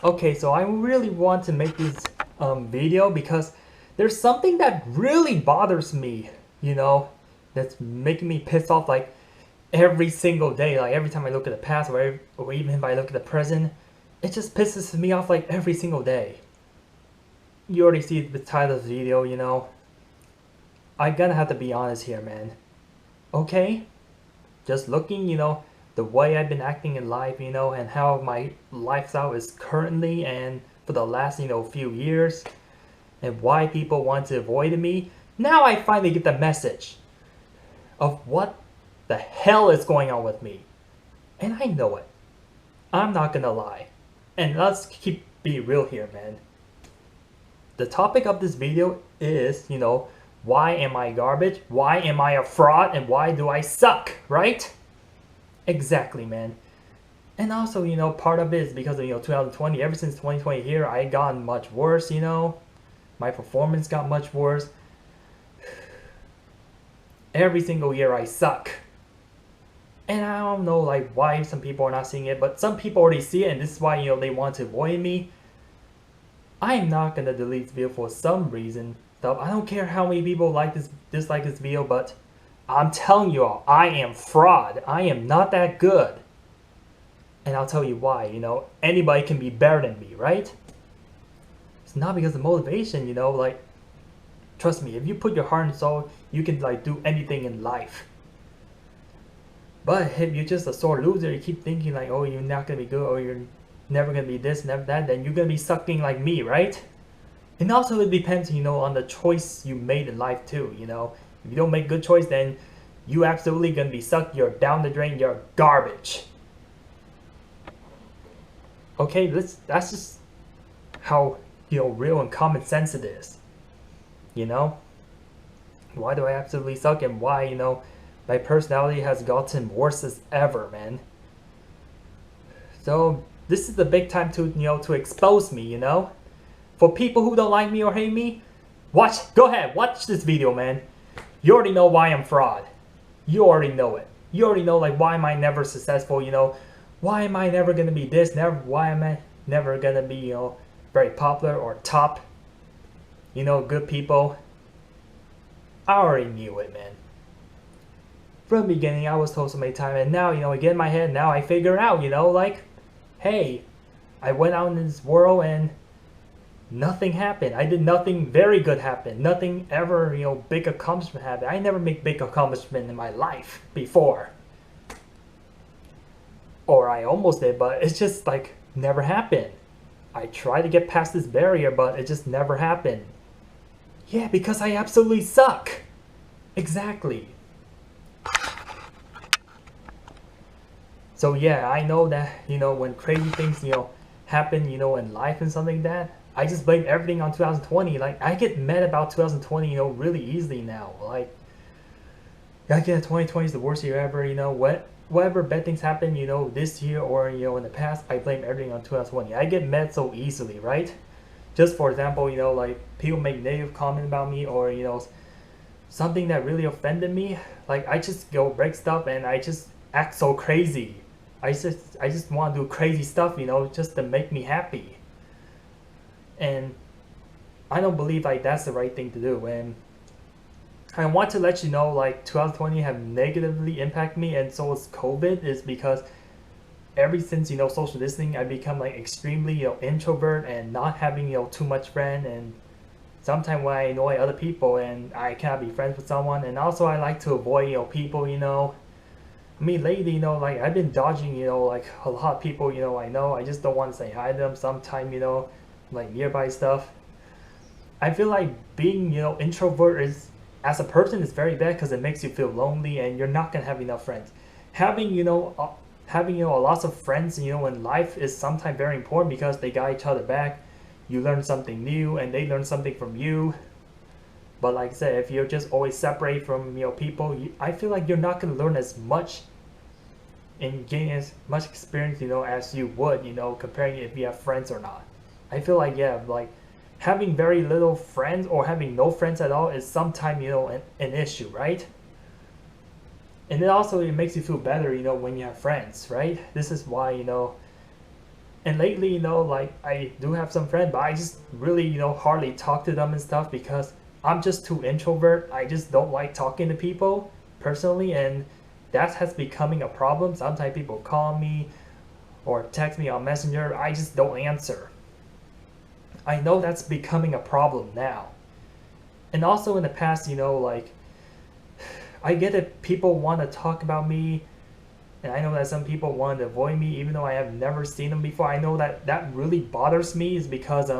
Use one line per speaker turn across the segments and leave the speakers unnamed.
Okay, so I really want to make this video because there's something that really bothers me, you know, that's making me pissed off like every single day. Like every time I look at the past or even if I look at the present, it just pisses me off like every single day. You already see the title of the video, you know. I gotta have to be honest here, man. Okay? Just looking, you know, the way I've been acting in life, you know, and how my lifestyle is currently and for the last, you know, few years, and why people want to avoid me. Now I finally get the message of what the hell is going on with me. And I know it. I'm not gonna lie. And let's be real here, man. The topic of this video is, you know, why am I garbage? Why am I a fraud? And why do I suck, right? Exactly, man. And also, you know, part of it is because of, you know, 2020. Ever since 2020 here, I gotten much worse, you know. My performance got much worse. Every single year I suck. And I don't know like why some people are not seeing it, but some people already see it and this is why, you know, they want to avoid me. I am not gonna delete this video for some reason. So I don't care how many people dislike this video, but I'm telling you all, I am fraud. I am not that good. And I'll tell you why, you know, anybody can be better than me, right? It's not because of motivation, you know, like, trust me, if you put your heart and soul, you can like do anything in life. But if you're just a sore loser, you keep thinking like, oh, you're not gonna be good, or you're never gonna be this, never that, then you're gonna be sucking like me, right? And also it depends, you know, on the choice you made in life too, you know. If you don't make good choice, then you absolutely gonna be sucked, you're down the drain, you're garbage. Okay, that's just how, you know, real and common sense it is. You know? Why do I absolutely suck and why, you know, my personality has gotten worse as ever, man. So this is the big time to, you know, to expose me, you know? For people who don't like me or hate me, go ahead, watch this video, man. You already know why I'm fraud. You already know it. You already know like why am I never successful, you know? Why am I never gonna be this? Why am I never gonna be, you know, very popular or top? You know, good people. I already knew it, man. From the beginning, I was told so many times, and now, you know, I get in my head, now I figure out, you know, like, hey, I went out in this world and nothing happened. I did nothing very good happen. Nothing ever, you know, big accomplishment happened. I never make big accomplishment in my life before. Or I almost did, but it's just like never happened. I tried to get past this barrier, but it just never happened. Yeah, because I absolutely suck. Exactly. So yeah, I know that, you know, when crazy things, you know, happen, you know, in life and something like that, I just blame everything on 2020. Like, I get mad about 2020, you know, really easily now. Like, I get 2020 is the worst year ever, you know, whatever bad things happen, you know, this year or, you know, in the past, I blame everything on 2020. I get mad so easily, right? Just for example, you know, like, people make negative comment about me or, you know, something that really offended me, like, I just go break stuff and I just act so crazy. I just want to do crazy stuff, you know, just to make me happy. And I don't believe like that's the right thing to do. And I want to let you know like 2020 have negatively impacted me, and so is COVID, is because ever since, you know, social distancing, I become like extremely, you know, introvert and not having, you know, too much friend. And sometimes when I annoy other people and I cannot be friends with someone, and also I like to avoid, you know, people, you know. I mean, lately, you know, like I've been dodging, you know, like a lot of people, you know, I know. I just don't want to say hi to them sometime, you know, like nearby stuff. I feel like being, you know, introvert is, as a person, is very bad because it makes you feel lonely and you're not gonna have enough friends. Having, you know, lots of friends, you know, in life is sometimes very important because they got each other back. You learn something new and they learn something from you. But like I said, if you're just always separate from, you know, people, I feel like you're not gonna learn as much and gain as much experience, you know, as you would, you know, comparing if you have friends or not. I feel like, yeah, like having very little friends or having no friends at all is sometimes, you know, an issue, right? And then also it makes you feel better, you know, when you have friends, right? This is why, you know, And lately, like I do have some friends, but I just really, hardly talk to them and stuff because I'm just too introvert. I just don't like talking to people personally, and that has becoming a problem. Sometimes people call me or text me on Messenger. I just don't answer. I know that's becoming a problem now. And also in the past, like I get it, people want to talk about me, and I know that some people want to avoid me, even though I have never seen them before. I know that that really bothers me, is because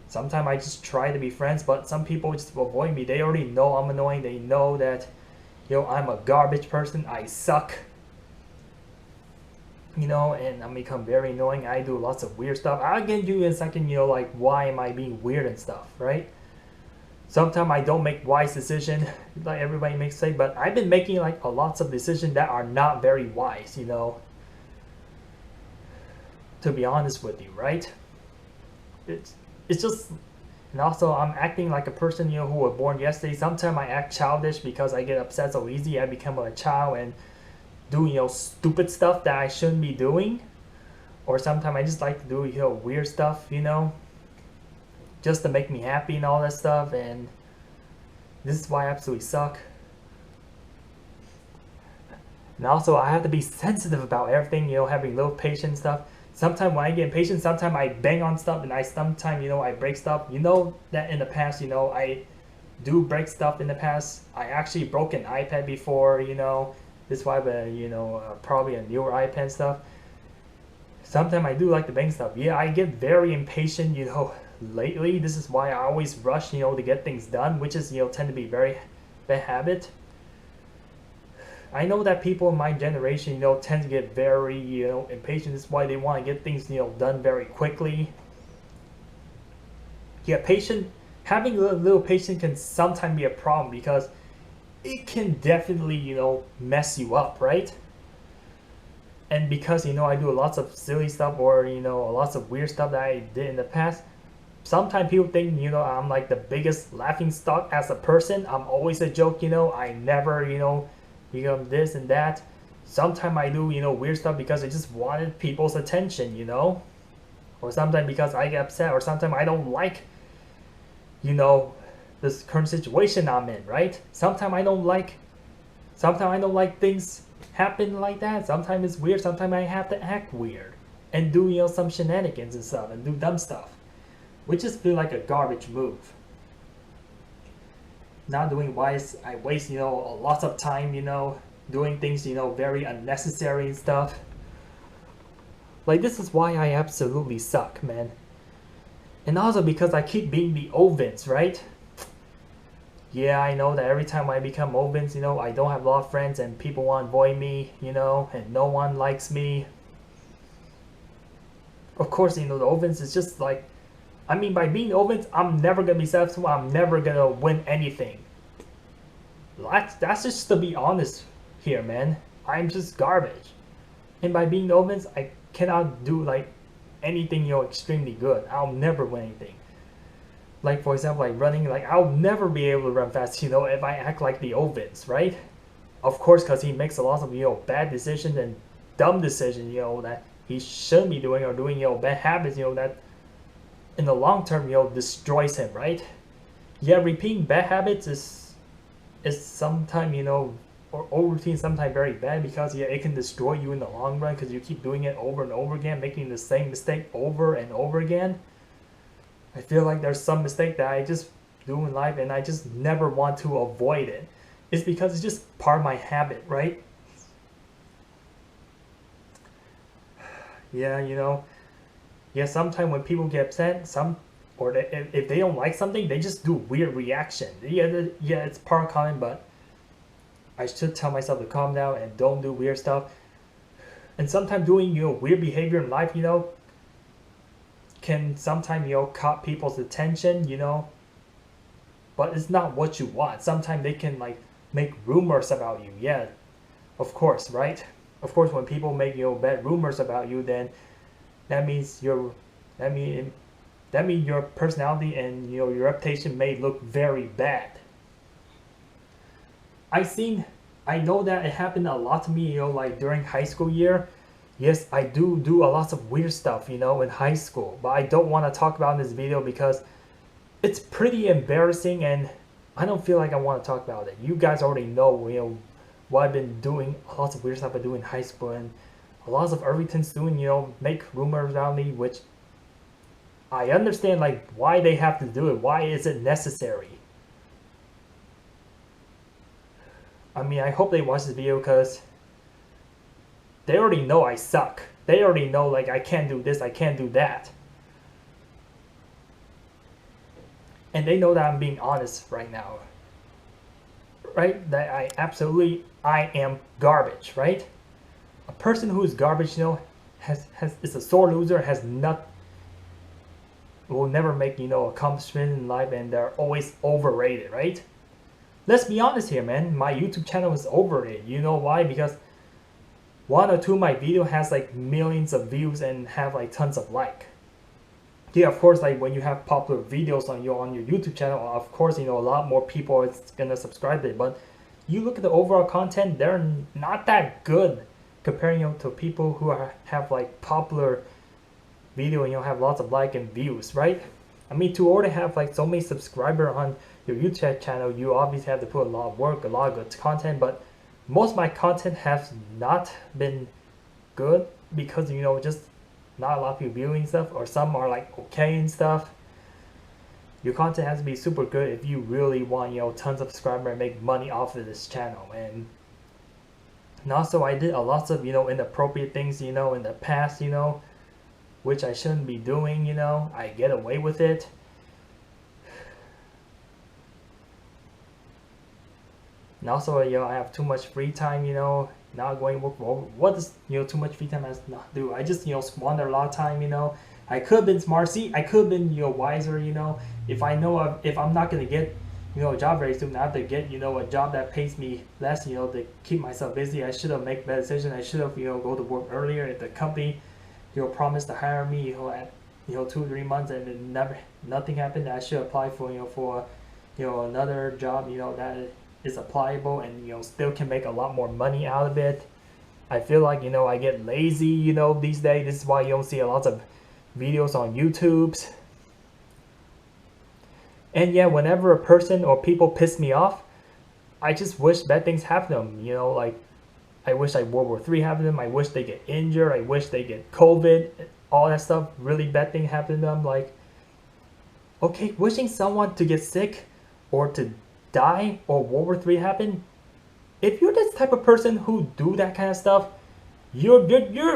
sometimes I just try to be friends, but some people just avoid me. They already know I'm annoying. They know that I'm a garbage person. I suck. And I become very annoying. I do lots of weird stuff. I'll get you in a second. Like why am I being weird and stuff, right? Sometimes I don't make wise decisions like everybody makes say, but I've been making like a lots of decisions that are not very wise, to be honest with you, right? It's it's just, and also I'm acting like a person, who was born yesterday. Sometimes I act childish because I get upset so easy. I become a child and do, stupid stuff that I shouldn't be doing. Or sometimes I just like to do, weird stuff, just to make me happy and all that stuff. And this is why I absolutely suck. And also, I have to be sensitive about everything, having low patience stuff. Sometimes when I get impatient, sometimes I bang on stuff, and sometimes, I break stuff. You know that in the past, I do break stuff in the past. I actually broke an iPad before, this is why, probably a newer iPad stuff. Sometimes I do like to bang stuff. Yeah, I get very impatient, lately. This is why I always rush, to get things done, which is, tend to be very bad habit. I know that people in my generation, tend to get very, impatient. That's why they want to get things, done very quickly. Yeah, having a little patience can sometimes be a problem because it can definitely, mess you up, right? And because, I do lots of silly stuff or, lots of weird stuff that I did in the past, sometimes people think, I'm like the biggest laughing stock as a person. I'm always a joke, I never, become this and that. Sometimes I do, weird stuff because I just wanted people's attention, or sometimes because I get upset, or sometimes I don't like, you know, this current situation I'm in, right? Sometimes I don't like things happen like that. Sometimes it's weird. Sometimes I have to act weird and do, some shenanigans and stuff and do dumb stuff, which just feel like a garbage move. Not doing wise, I waste, a lot of time, doing things, very unnecessary and stuff. Like, this is why I absolutely suck, man. And also because I keep being the Ovens, right? Yeah, I know that every time I become Ovens, I don't have a lot of friends and people want to avoid me, and no one likes me. Of course, the Ovens is just like, I mean, by being Ovens, I'm never going to be successful. I'm never going to win anything. That's just to be honest here, man. I'm just garbage. And by being Ovens, I cannot do like anything, extremely good. I'll never win anything. Like, for example, like running, like I'll never be able to run fast, if I act like the Ovens, right? Of course, because he makes a lot of, bad decisions and dumb decisions, that he shouldn't be doing, or doing, bad habits, that in the long term, destroys him, right? Yeah, repeating bad habits is sometimes, or old routine sometimes very bad because yeah, it can destroy you in the long run because you keep doing it over and over again, making the same mistake over and over again. I feel like there's some mistake that I just do in life and I just never want to avoid it. It's because it's just part of my habit, right? Yeah, yeah, sometimes when people get upset, or if they don't like something, they just do weird reaction. Yeah, yeah, it's part of common, but I should tell myself to calm down and don't do weird stuff. And sometimes doing, weird behavior in life, can sometimes, caught people's attention, but it's not what you want. Sometimes they can like make rumors about you. Yeah, of course, right? Of course, when people make, bad rumors about you, then that means that mean that means your personality and, your reputation may look very bad. I know that it happened a lot to me, like during high school year. Yes, I do a lot of weird stuff, you know, in high school, but I don't want to talk about in this video because it's pretty embarrassing and I don't feel like I want to talk about it. You guys already know, you know, what I've been doing, lots of weird stuff I do in high school, and a lot of everything's doing, you know, make rumors around me, which I understand like why they have to do it. Why is it necessary? I mean, I hope they watch this video because they already know I suck. They already know like I can't do this, I can't do that. And they know that I'm being honest right now. Right? That I am garbage, right? A person who is garbage, you know, is a sore loser, has not will never make, you know, accomplishment in life, and they're always overrated, right? Let's be honest here, man. My YouTube channel is overrated. You know why? Because one or two of my video has like millions of views and have like tons of like. Yeah, of course, like when you have popular videos on your YouTube channel, of course, you know, a lot more people is gonna subscribe to it. But you look at the overall content, they're not that good comparing, you know, to people who have like popular video and, you know, have lots of like and views, right? I mean, to already have like so many subscribers on your YouTube channel, you obviously have to put a lot of work, a lot of good content. But most of my content has not been good because, you know, just not a lot of people viewing stuff, or some are like okay and stuff. Your content has to be super good if you really want, you know, tons of subscribers and make money off of this channel. And also I did a lot of, you know, inappropriate things, you know, in the past, you know, which I shouldn't be doing, you know. I get away with it. And also, you know, I have too much free time, you know, not going to work. Well, what does, you know, too much free time has not do? I just, you know, squander a lot of time, you know. I could have been smart. See, I could have been, you know, wiser, you know. If I know if I'm not going to get, you know, a job very soon, I have to get, you know, a job that pays me less, you know, to keep myself busy. I should have made better decision. I should have, you know, go to work earlier. If the company, you know, promised to hire me, you know, at, you know, 2 or 3 months and it nothing happened, I should apply for, you know, for, you know, another job, you know, that is applicable and, you know, still can make a lot more money out of it. I feel like, you know, I get lazy, you know, these days. This is why you don't see a lot of videos on YouTube. And yeah, whenever a person or people piss me off, I just wish bad things happen to them, you know, like I wish like World War III happened to them. I wish they get injured. I wish they get COVID. All that stuff, really bad thing happen to them. Like, okay, wishing someone to get sick or to die or World War III happen. If you're this type of person who do that kind of stuff, you're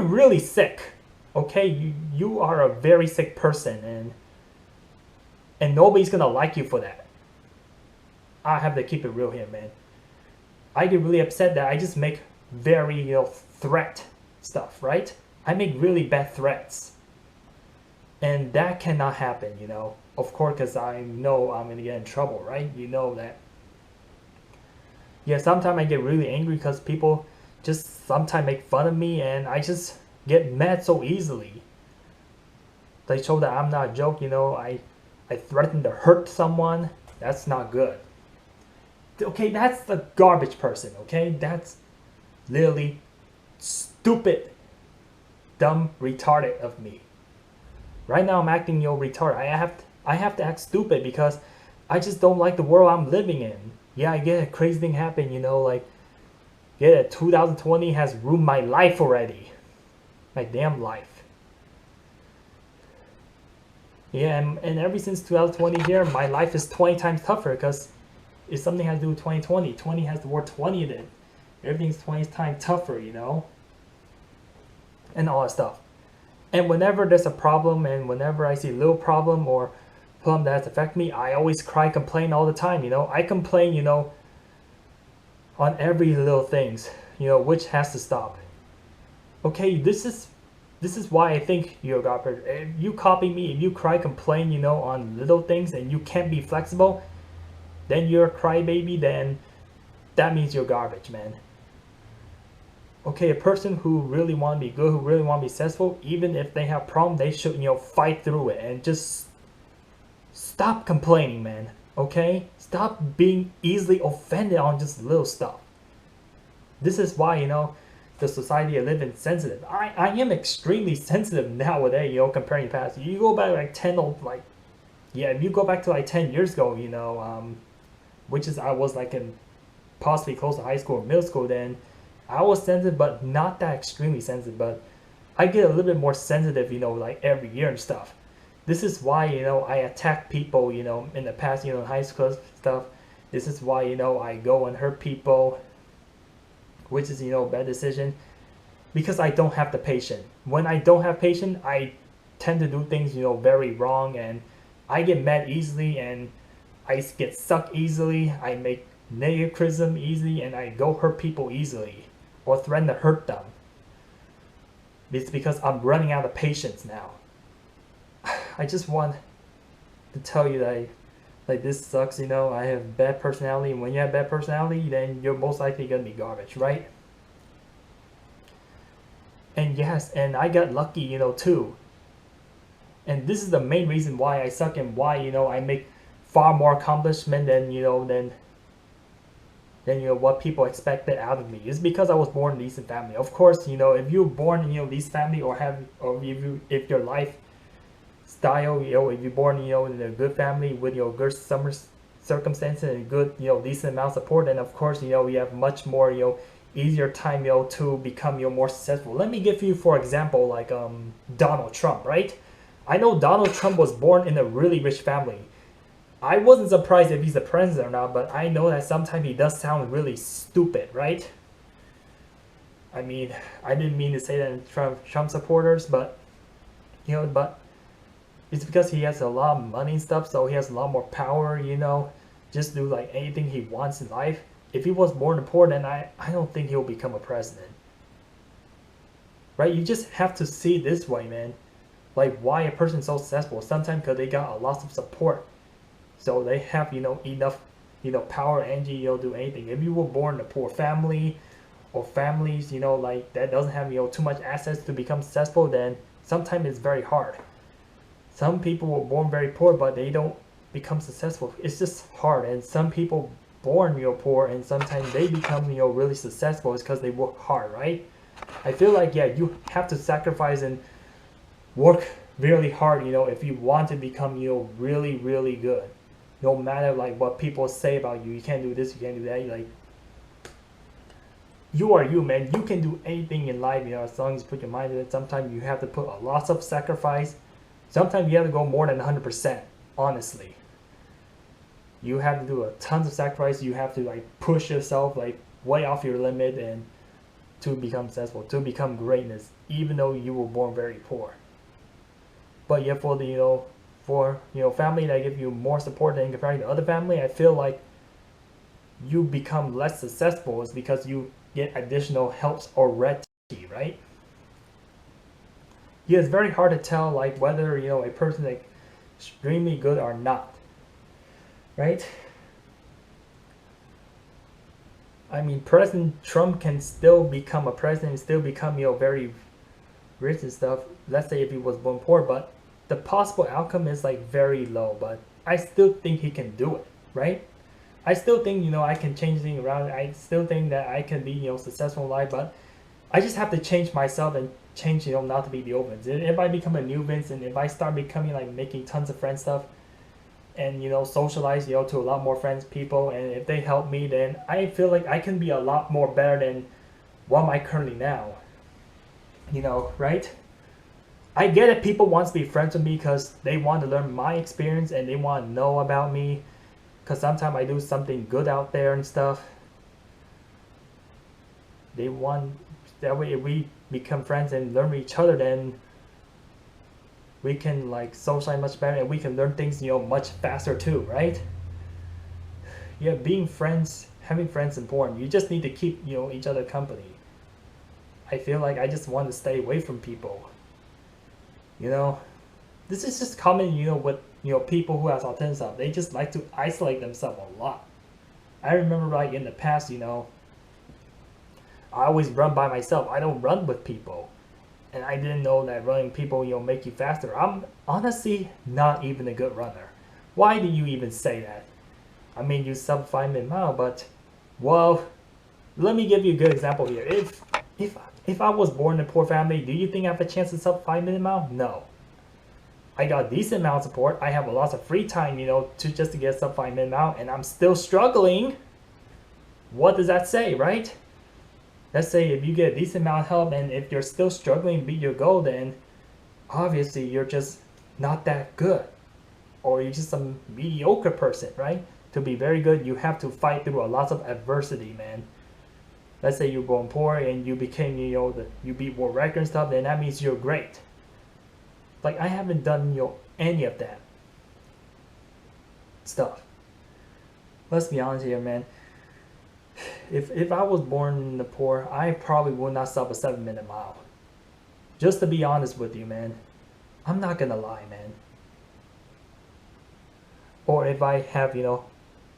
really sick. Okay, you are a very sick person, and nobody's gonna like you for that. I have to keep it real here, man. I get really upset that I just make very, you know, threat stuff, right? I make really bad threats, and that cannot happen, you know, of course, because I know I'm gonna get in trouble, right? You know that. Yeah, sometimes I get really angry because people just sometimes make fun of me, and I just get mad so easily. They show that I'm not a joke, you know. I threaten to hurt someone. That's not good. Okay, that's the garbage person, okay? That's literally stupid, dumb, retarded of me. Right now I'm acting, you know, retarded. I have to act stupid because I just don't like the world I'm living in. Yeah, I get a crazy thing happen, you know, like, yeah, 2020 has ruined my life already. My damn life. Yeah, and ever since 2020 here, my life is 20 times tougher because if something has to do with 2020, 20 has the word 20 in it. Everything's 20 times tougher, you know? And all that stuff. And whenever there's a problem and whenever I see a little problem or problem that has affected me, I always cry, complain all the time, you know? I complain, you know, on every little things, you know, which has to stop. Okay, this is why I think you're a garbage. If you copy me, if you cry, complain, you know, on little things and you can't be flexible, then you're a crybaby, then that means you're garbage, man. Okay, a person who really want to be good, who really want to be successful, even if they have problem, they should, you know, fight through it and just stop complaining, man. Okay? Stop being easily offended on just little stuff. This is why, you know, the society I live in sensitive. I am extremely sensitive nowadays, comparing the past. You go back like 10 or like, yeah, if you go back to like 10 years ago, which is I was like in possibly close to high school or middle school then, I was sensitive, but not that extremely sensitive, but I get a little bit more sensitive, like every year and stuff. This is why, I attack people, in the past, in high school stuff. This is why, I go and hurt people, which is, a bad decision, because I don't have the patience. When I don't have patience, I tend to do things, very wrong, and I get mad easily, and I get sucked easily. I make negative criticism easily, and I go hurt people easily, or threaten to hurt them. It's because I'm running out of patience now. I just want to tell you that like this sucks, I have bad personality, and when you have bad personality, then you're most likely gonna be garbage, right? And yes, and I got lucky, too. And this is the main reason why I suck and why, I make far more accomplishment than, what people expected out of me. It's because I was born in a decent family. Of course, if you're born in, decent family, or if your life style, if you're born, in a good family with, good summer circumstances and good, decent amount of support, then of course, you have much more, easier time, to become, more successful. Let me give you, for example, like Donald Trump, right? I know Donald Trump was born in a really rich family. I wasn't surprised if he's the president or not, but I know that sometimes he does sound really stupid, right? I mean, I didn't mean to say that in Trump supporters, but but it's because he has a lot of money and stuff, so he has a lot more power, just do like anything he wants in life. If he was born poor, then I don't think he'll become a president. Right? You just have to see it this way, man. Like why a person's so successful. Sometimes because they got a lot of support. So they have, enough, power, energy, do anything. If you were born in a poor family, or families, like that doesn't have, too much assets to become successful, then sometimes it's very hard. Some people were born very poor, but they don't become successful. It's just hard. And some people born, poor, and sometimes they become, really successful. It's because they work hard, right? I feel like, yeah, you have to sacrifice and work really hard, if you want to become, really, really good. No matter like what people say about you, you can't do this, you can't do that. Like, you are you, man. You can do anything in life, as long as you put your mind to it. Sometimes you have to put a lot of sacrifice. Sometimes you have to go more than 100%, honestly. You have to do a tons of sacrifice. You have to like push yourself like way off your limit and to become successful, to become greatness, even though you were born very poor. But yeah, for the family that give you more support than comparing to other family, I feel like you become less successful is because you get additional helps already, right? Yeah, it's very hard to tell like whether a person is extremely good or not, right? I mean, President Trump can still become a president, still become very rich and stuff. Let's say if he was born poor, but the possible outcome is like very low. But I still think he can do it, right? I still think I can change things around. I still think that I can be successful in life, but I just have to change myself and change not to be the old Vince. If I become a new Vince and if I start becoming like making tons of friend stuff and socialize to a lot more friends people, and if they help me, then I feel like I can be a lot more better than what am I currently now. Right? I get it. People want to be friends with me because they want to learn my experience and they want to know about me. Because sometimes I do something good out there and stuff. They want, that way if we become friends and learn each other, then we can like socialize much better and we can learn things, much faster too, right? Yeah, being friends, having friends is important. You just need to keep, each other company. I feel like I just want to stay away from people. This is just common, with people who has autism. They just like to isolate themselves a lot. I remember like in the past, I always run by myself. I don't run with people. And I didn't know that running people, make you faster. I'm honestly not even a good runner. Why do you even say that? I mean, you sub 5 minute mile, but well, let me give you a good example here. If if I was born in a poor family, do you think I have a chance to sub 5 minute mile? No. I got decent amount of support. I have a lot of free time, to just to get sub 5 minute mile, and I'm still struggling. What does that say, right? Let's say if you get a decent amount of help, and if you're still struggling to beat your goal, then obviously you're just not that good, or you're just a mediocre person, right? To be very good, you have to fight through a lot of adversity, man. Let's say you're born poor and you became, you beat world record and stuff, then that means you're great. Like, I haven't done, any of that stuff. Let's be honest here, man. If I was born in the poor, I probably would not sub a 7 minute mile. Just to be honest with you, man. I'm not gonna lie, man. Or if I have,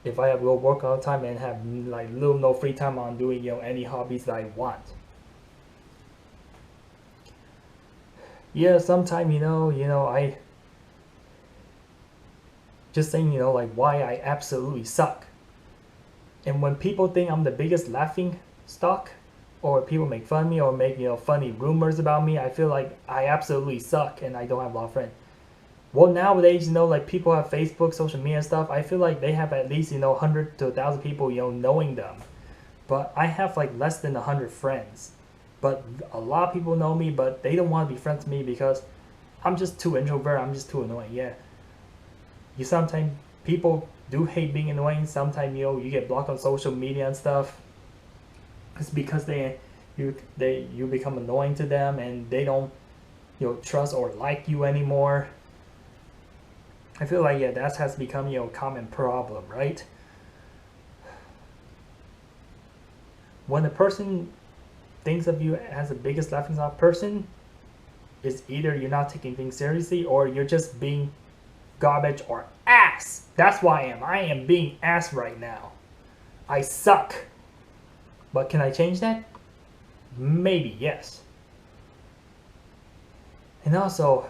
if I have go work all the time and have like little no free time on doing, any hobbies that I want. Yeah, sometimes, I just saying, like why I absolutely suck. And when people think I'm the biggest laughing stock, or people make fun of me or make, funny rumors about me, I feel like I absolutely suck and I don't have a lot of friends. Well, nowadays, like people have Facebook, social media and stuff. I feel like they have at least, 100 to 1,000 people, knowing them. But I have like less than 100 friends. But a lot of people know me, but they don't want to be friends with me because I'm just too introvert. I'm just too annoying. Yeah. You sometimes people do hate being annoying. Sometimes, you get blocked on social media and stuff. It's because you become annoying to them and they don't, trust or like you anymore. I feel like, yeah, that has become, a common problem, right? When a person thinks of you as the biggest laughingstock person, it's either you're not taking things seriously or you're just being garbage or ass. That's why I am. I am being ass right now. I suck. But can I change that? Maybe, yes. And also,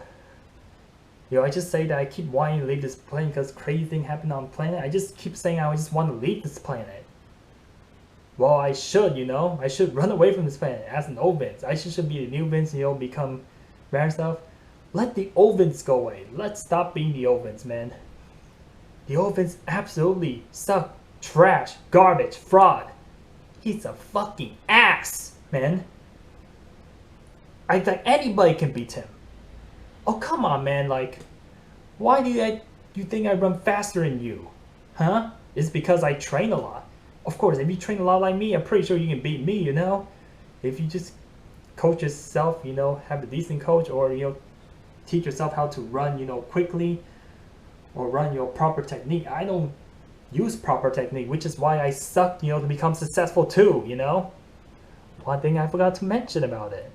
I just say that I keep wanting to leave this planet because crazy thing happened on the planet. I just keep saying I just want to leave this planet. Well, I should, I should run away from this planet as an old Vince. I should be the new Vince, become rare stuff. Let the old Vince go away. Let's stop being the old Vince, man. The old Vince absolutely suck, trash, garbage, fraud. He's a fucking ass, man. I think anybody can beat him. Oh, come on, man. Like, why do you think I run faster than you? Huh? It's because I train a lot. Of course, if you train a lot like me, I'm pretty sure you can beat me, If you just coach yourself, have a decent coach, or, teach yourself how to run, quickly, or run your proper technique. I don't use proper technique, which is why I suck, to become successful too, One thing I forgot to mention about it.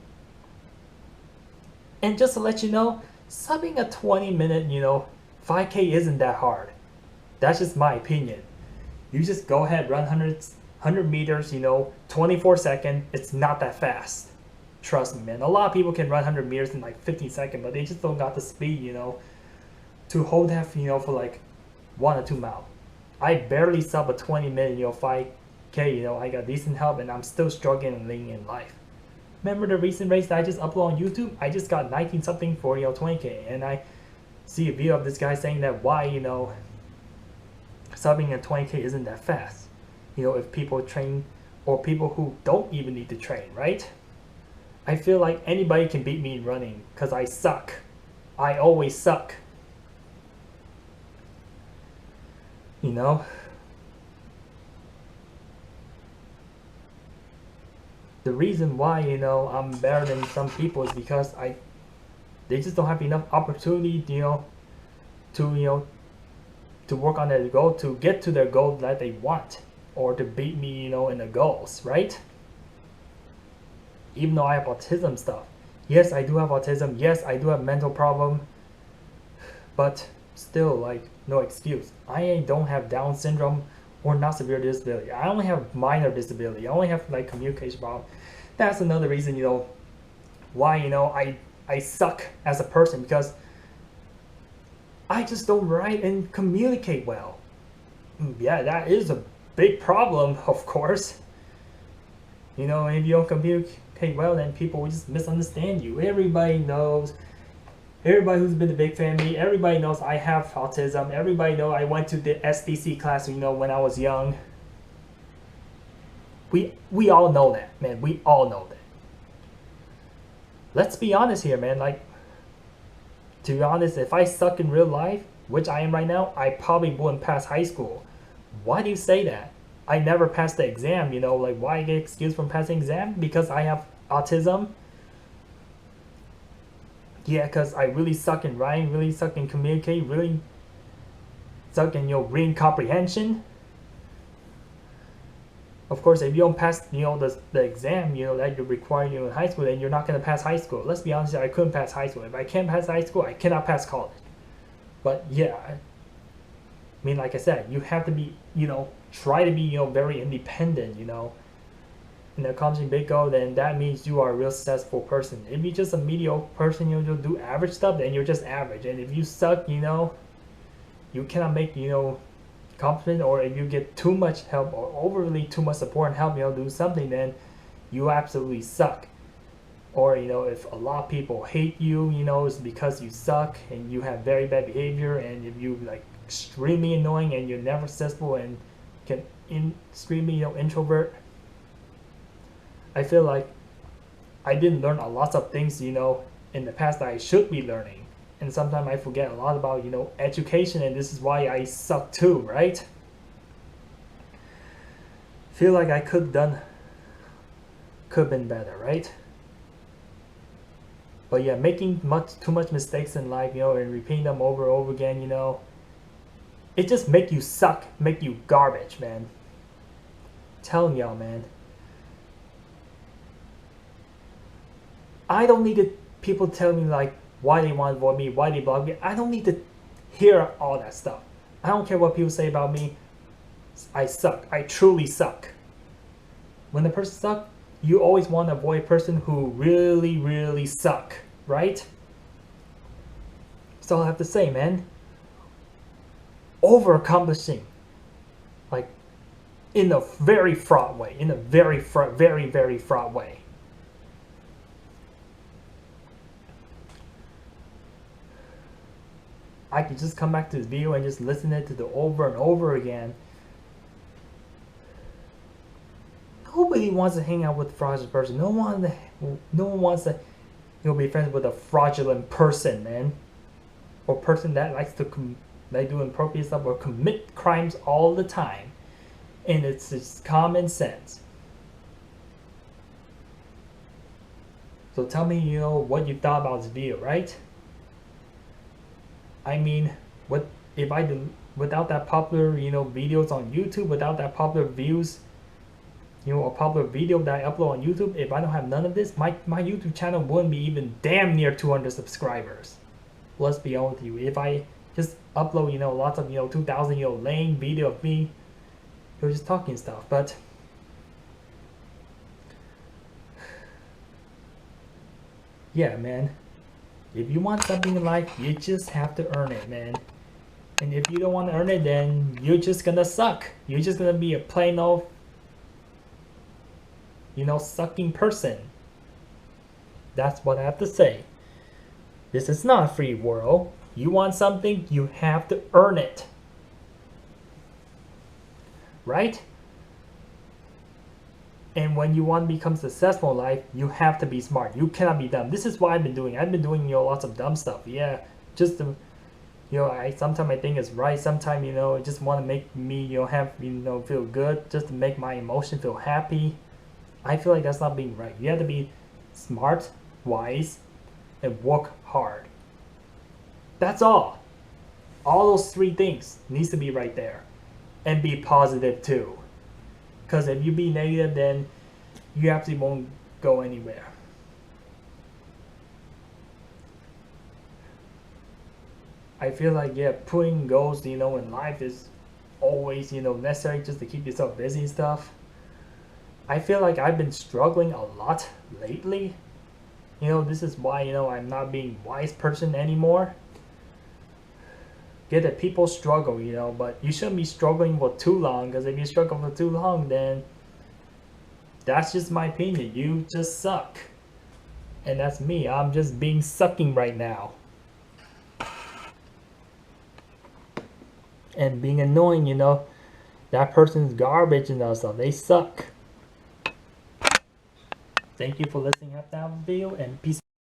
And just to let you know, subbing a 20-minute, 5K isn't that hard. That's just my opinion. You just go ahead, run 100 meters, 24 seconds. It's not that fast. Trust me, man. A lot of people can run 100 meters in like 15 seconds, but they just don't got the speed, to hold that, for like 1 or 2 miles. I barely sub a 20-minute, 5K, I got decent help and I'm still struggling in life. Remember the recent race that I just uploaded on YouTube? I just got 19 something for 20K, and I see a video of this guy saying that why subbing at 20K isn't that fast. If people train, or people who don't even need to train, right? I feel like anybody can beat me in running because I suck. I always suck. The reason why, I'm better than some people is because they just don't have enough opportunity, to work on their goal, to get to their goal that they want, or to beat me, in the goals, right? Even though I have autism stuff. Yes, I do have autism. Yes, I do have mental problem. But still, like, no excuse. I don't have Down syndrome or not severe disability. I only have minor disability. I only have like communication problem. That's another reason, why, I suck as a person, because I just don't write and communicate well. Yeah, that is a big problem, of course. If you don't communicate communicate well, then people will just misunderstand you. Everybody knows. Everybody who's been a big fan of me, everybody knows I have autism. Everybody knows I went to the SDC class, when I was young. We all know that, man. We all know that. Let's be honest here, man. Like, to be honest, if I suck in real life, which I am right now, I probably wouldn't pass high school. Why do you say that? I never passed the exam, like why get excused from passing exam? Because I have autism? Yeah, because I really suck in writing, really suck in communicating, really suck in, reading comprehension. Of course, if you don't pass, the exam, that you're required, in high school, then you're not going to pass high school. Let's be honest, I couldn't pass high school. If I can't pass high school, I cannot pass college. But yeah, I mean, like I said, you have to be, try to be, very independent, in accomplishing big goal, then that means you are a real successful person. If you're just a mediocre person, just do average stuff, then you're just average. And if you suck, you cannot make, confident, or if you get too much help or overly too much support and help do something, then you absolutely suck. Or if a lot of people hate you, it's because you suck and you have very bad behavior, and if you like extremely annoying and you're never successful and can extremely introvert. I feel like I didn't learn a lot of things in the past that I should be learning. And sometimes I forget a lot about, education, and this is why I suck too, right? Feel like I could have been better, right? But yeah, making too much mistakes in life, and repeating them over and over again, it just make you suck, make you garbage, man. Telling y'all, man. I don't need people tell me like why they want to avoid me, why they block me. I don't need to hear all that stuff. I don't care what people say about me. I suck. I truly suck. When the person sucks, you always want to avoid a person who really, really suck, right? That's all I have to say, man. Over-accomplishing. Like, in a very fraught way. In a very, very fraught way. I could just come back to this video and just listen to it over and over again. Nobody wants to hang out with a fraudulent person. No one wants to be friends with a fraudulent person, man. Or person that likes to they do inappropriate stuff or commit crimes all the time. And it's just common sense. So tell me, what you thought about this video, right? I mean, what if I do without that popular, videos on YouTube, without that popular views, a popular video that I upload on YouTube, if I don't have none of this, my YouTube channel wouldn't be even damn near 200 subscribers. Let's be honest with you. If I just upload, lots of, 2,000, lame video of me, just talking stuff, but yeah, man. If you want something in life, you just have to earn it, man. And if you don't want to earn it, then you're just gonna suck. You're just gonna be a plain old, sucking person. That's what I have to say. This is not a free world. You want something, you have to earn it. Right? And when you want to become successful in life, you have to be smart. You cannot be dumb. This is what I've been doing. I've been doing, lots of dumb stuff. Yeah, just to, sometimes I think it's right. Sometimes, it just want to make me, have, feel good. Just to make my emotion feel happy. I feel like that's not being right. You have to be smart, wise, and work hard. That's all. All those three things needs to be right there. And be positive too. Because if you be negative, then you absolutely won't go anywhere. I feel like, yeah, putting goals, in life is always, necessary just to keep yourself busy and stuff. I feel like I've been struggling a lot lately. This is why, I'm not being a wise person anymore. Get that people struggle, but you shouldn't be struggling for too long, because if you struggle for too long, then That's just my opinion. You just suck. And that's me. I'm just being sucking right now. And being annoying, you know. That person's garbage and all stuff. They suck. Thank you for listening to that video, and peace.